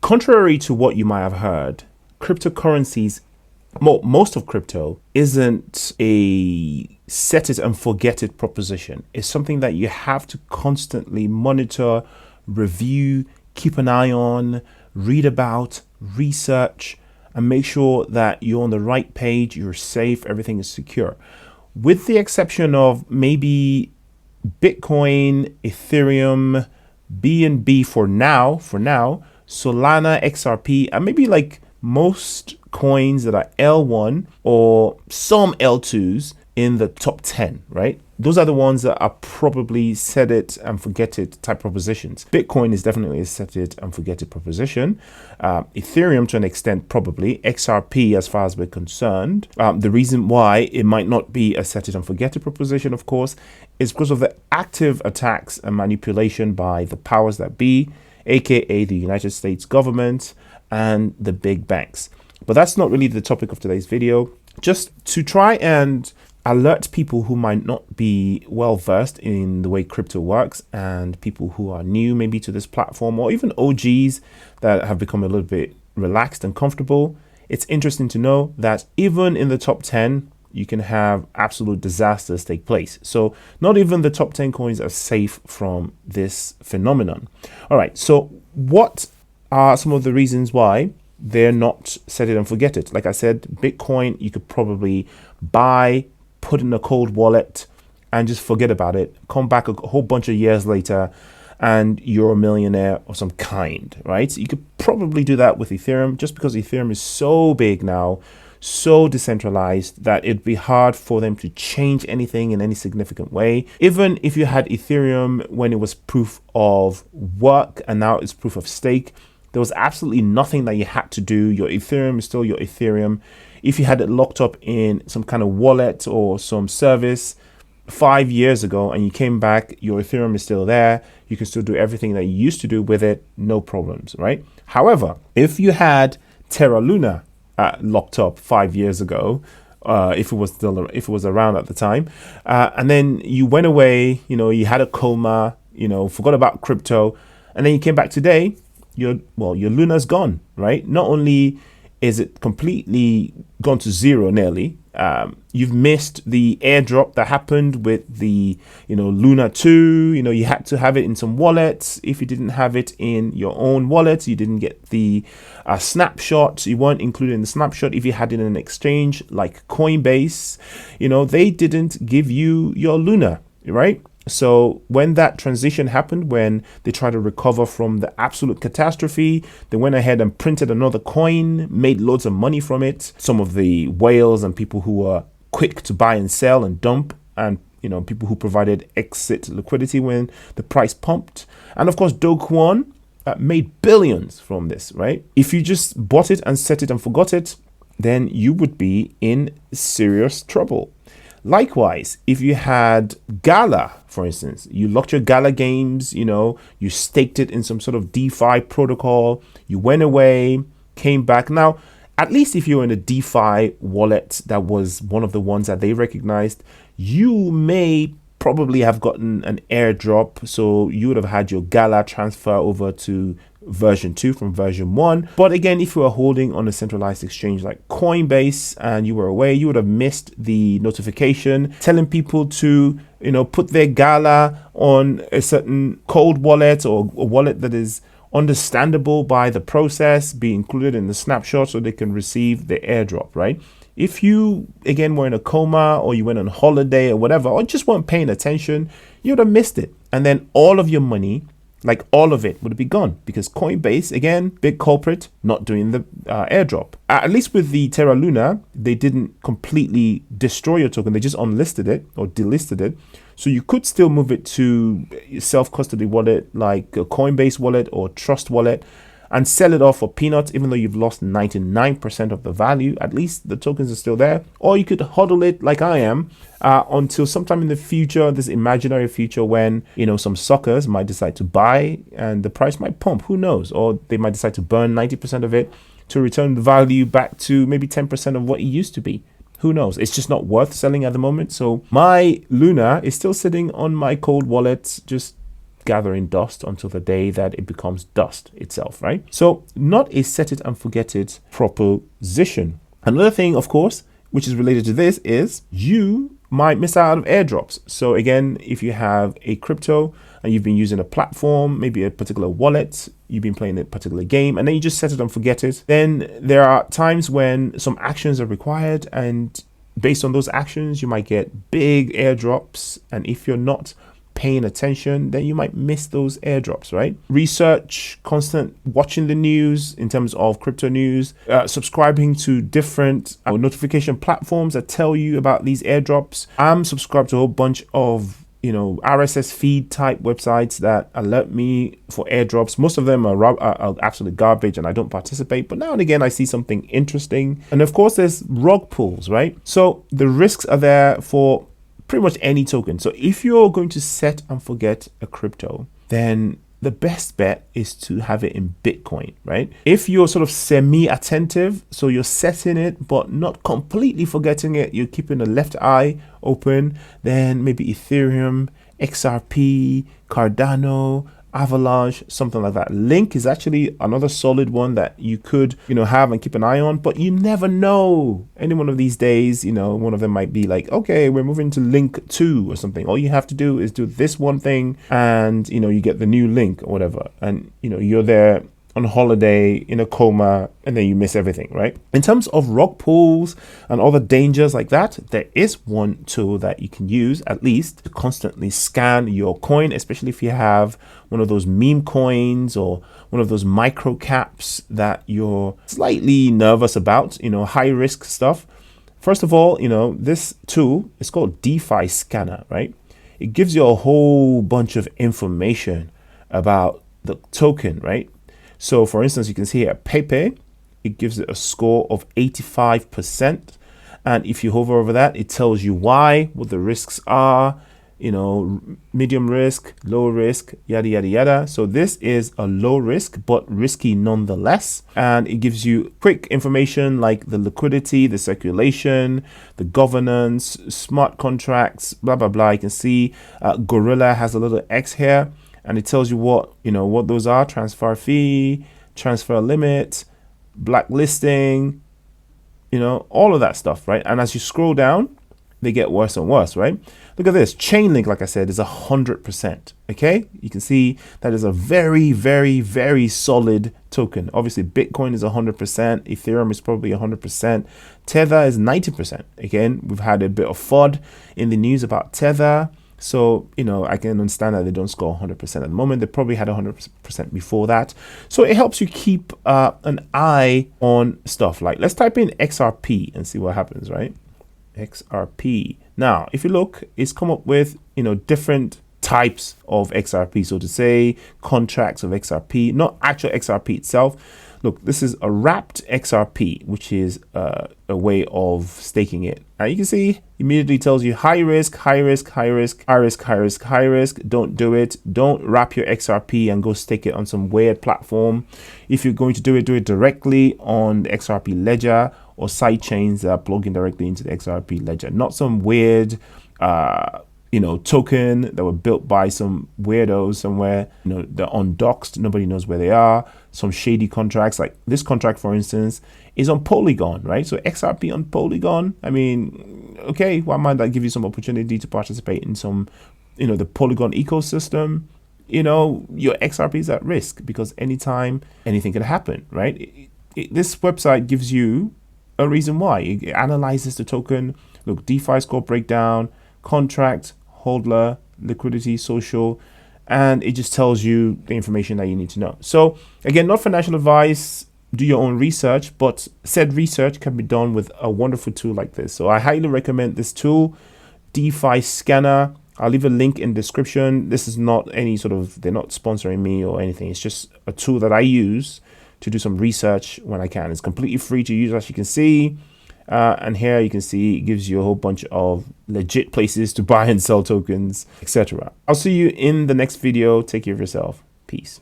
Contrary to what you might have heard, cryptocurrencies, most of crypto isn't a set it and forget it proposition. It's something that you have to constantly monitor, review, keep an eye on, read about, research, and make sure that you're on the right page, you're safe, everything is secure. With the exception of maybe Bitcoin, Ethereum, BNB for now, Solana, XRP, and maybe like most coins that are L1 or some L2s in the top 10, right? Those are the ones that are probably set it and forget it type propositions. Bitcoin is definitely a set it and forget it proposition. Ethereum to an extent, probably. XRP, as far as we're concerned. The reason why it might not be a set it and forget it proposition, of course, is because of the active attacks and manipulation by the powers that be, aka the United States government and the big banks. But that's not really the topic of today's video. Just to try and alert people who might not be well versed in the way crypto works, and people who are new maybe to this platform, or even OGs that have become a little bit relaxed and comfortable. It's interesting to know that even in the top 10, you can have absolute disasters take place. So not even the top 10 coins are safe from this phenomenon. All right, so what are some of the reasons why they're not set it and forget it? Like I said, Bitcoin, you could probably buy, put in a cold wallet and just forget about it. Come back a whole bunch of years later and you're a millionaire of some kind, right? So you could probably do that with Ethereum, just because Ethereum is so big now, so decentralized, that it'd be hard for them to change anything in any significant way. Even if you had Ethereum when it was proof of work and now it's proof of stake, there was absolutely nothing that you had to do. Your Ethereum is still your Ethereum. If you had it locked up in some kind of wallet or some service 5 years ago and you came back, your Ethereum is still there. You can still do everything that you used to do with it, no problems, right? However, if you had Terra Luna locked up 5 years ago, if it was around at the time, and then you went away, you had a coma, forgot about crypto, and then you came back today, your Luna's gone, right? Not only is it completely gone to zero nearly, you've missed the airdrop that happened with the Luna 2. You had to have it in some wallets. If you didn't have it in your own wallet, you didn't get the snapshot. You weren't included in the snapshot. If you had it in an exchange like Coinbase, they didn't give you your Luna, right? So when that transition happened, when they tried to recover from the absolute catastrophe, they went ahead and printed another coin, made loads of money from it. Some of the whales and people who were quick to buy and sell and dump, and people who provided exit liquidity when the price pumped. And of course, Do Kwon made billions from this, right? If you just bought it and set it and forgot it, then you would be in serious trouble. Likewise, if you had Gala, for instance, you locked your Gala games, you staked it in some sort of DeFi protocol, you went away, came back. Now, at least if you're in a DeFi wallet that was one of the ones that they recognized, you may probably have gotten an airdrop. So you would have had your Gala transfer over to version 2 from version 1. But again, if you were holding on a centralized exchange like Coinbase and you were away, you would have missed the notification telling people to put their Gala on a certain cold wallet or a wallet that is understandable by the process, be included in the snapshot so they can receive the airdrop, right? If you, again, were in a coma or you went on holiday or whatever, or just weren't paying attention, you would have missed it. And then all of your money, like all of it, would be gone, because Coinbase, again, big culprit, not doing the airdrop. At least with the Terra Luna, they didn't completely destroy your token. They just unlisted it or delisted it. So you could still move it to self-custody wallet like a Coinbase wallet or Trust wallet and sell it off for peanuts, even though you've lost 99% of the value. At least the tokens are still there. Or you could hodl it like I am until sometime in the future, this imaginary future when, some suckers might decide to buy and the price might pump. Who knows? Or they might decide to burn 90% of it to return the value back to maybe 10% of what it used to be. Who knows? It's just not worth selling at the moment. So my Luna is still sitting on my cold wallet, just gathering dust until the day that it becomes dust itself, right? So not a set it and forget it proposition. Another thing, of course, which is related to this is you might miss out of airdrops. So again, if you have a crypto and you've been using a platform, maybe a particular wallet, you've been playing a particular game, and then you just set it and forget it, then there are times when some actions are required, and based on those actions, you might get big airdrops. And if you're not paying attention, then you might miss those airdrops, right? Research, constant watching the news in terms of crypto news, subscribing to different notification platforms that tell you about these airdrops. I'm subscribed to a whole bunch of RSS feed type websites that alert me for airdrops. Most of them are absolute garbage and I don't participate, but now and again I see something interesting. And of course there's rug pulls, right? So the risks are there for pretty much any token. So if you're going to set and forget a crypto, then the best bet is to have it in Bitcoin, right? If you're sort of semi-attentive, so you're setting it but not completely forgetting it, you're keeping the left eye open, then maybe Ethereum, XRP, Cardano, Avalanche, something like that. Link is actually another solid one that you could, have and keep an eye on, but you never know. Any one of these days, one of them might be like, okay, we're moving to link 2 or something. All you have to do is do this one thing and, you get the new link or whatever. And, you're there on holiday in a coma and then you miss everything, right? In terms of rug pulls and other dangers like that, there is one tool that you can use at least to constantly scan your coin, especially if you have one of those meme coins or one of those micro caps that you're slightly nervous about, high risk stuff. First of all, this tool is called DeFi Scanner, right? It gives you a whole bunch of information about the token, right? So for instance, you can see here Pepe, it gives it a score of 85%. And if you hover over that, it tells you why, what the risks are, medium risk, low risk, yada, yada, yada. So this is a low risk, but risky nonetheless. And it gives you quick information like the liquidity, the circulation, the governance, smart contracts, blah, blah, blah. You can see Gorilla has a little X here. And it tells you what those are: transfer fee, transfer limit, blacklisting, all of that stuff, right? And as you scroll down, they get worse and worse, right? Look at this. Chainlink, like I said, is 100%. Okay, you can see that is a very, very, very solid token. Obviously, Bitcoin is 100%. Ethereum is probably 100%. Tether is 90%. Again, we've had a bit of FUD in the news about Tether. So, I can understand that they don't score 100% at the moment. They probably had 100% before that. So it helps you keep an eye on stuff. Like, let's type in XRP and see what happens, right? XRP. Now, if you look, it's come up with, different types of XRP. So to say contracts of XRP, not actual XRP itself. Look, this is a wrapped XRP, which is a way of staking it. Now you can see immediately tells you high risk, high risk, high risk, high risk, high risk, high risk. Don't do it. Don't wrap your XRP and go stake it on some weird platform. If you're going to do it directly on the XRP ledger or side chains that are plugging directly into the XRP ledger, not some weird token that were built by some weirdos somewhere. They're undoxed. Nobody knows where they are. Some shady contracts, like this contract, for instance, is on Polygon, right? So XRP on Polygon. I mean, okay, why might that give you some opportunity to participate in some, the Polygon ecosystem? Your XRP is at risk because anytime anything can happen, right? This website gives you a reason why. It analyzes the token. Look, DeFi score breakdown, contract, hodler, liquidity, social, and it just tells you the information that you need to know. So again, not financial advice, do your own research, but said research can be done with a wonderful tool like this. So I highly recommend this tool, DeFi Scanner. I'll leave a link in the description. This is not any they're not sponsoring me or anything. It's just a tool that I use to do some research when I can. It's completely free to use, as you can see. And here you can see it gives you a whole bunch of legit places to buy and sell tokens, etc. I'll see you in the next video. Take care of yourself. Peace.